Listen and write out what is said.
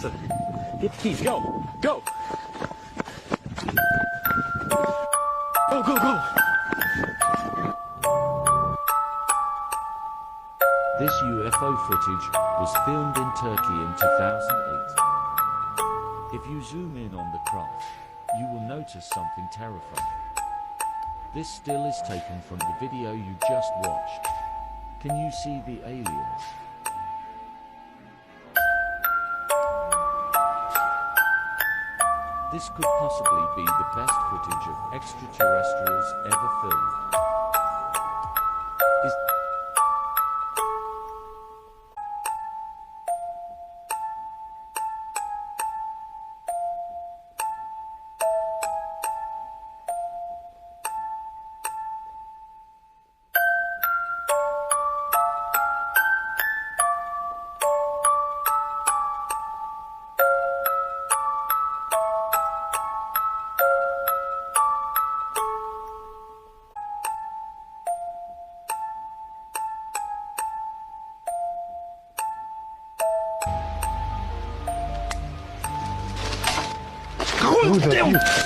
faster. Hit the keys. Go. Go. Go, go, go. This UFO footage was filmed in Turkey in 2008. If you zoom in on the craft, you will notice something terrifying. This still is taken from the video you just watched. Can you see the aliens? This could possibly be the best footage of extraterrestrials ever filmed. Who's that?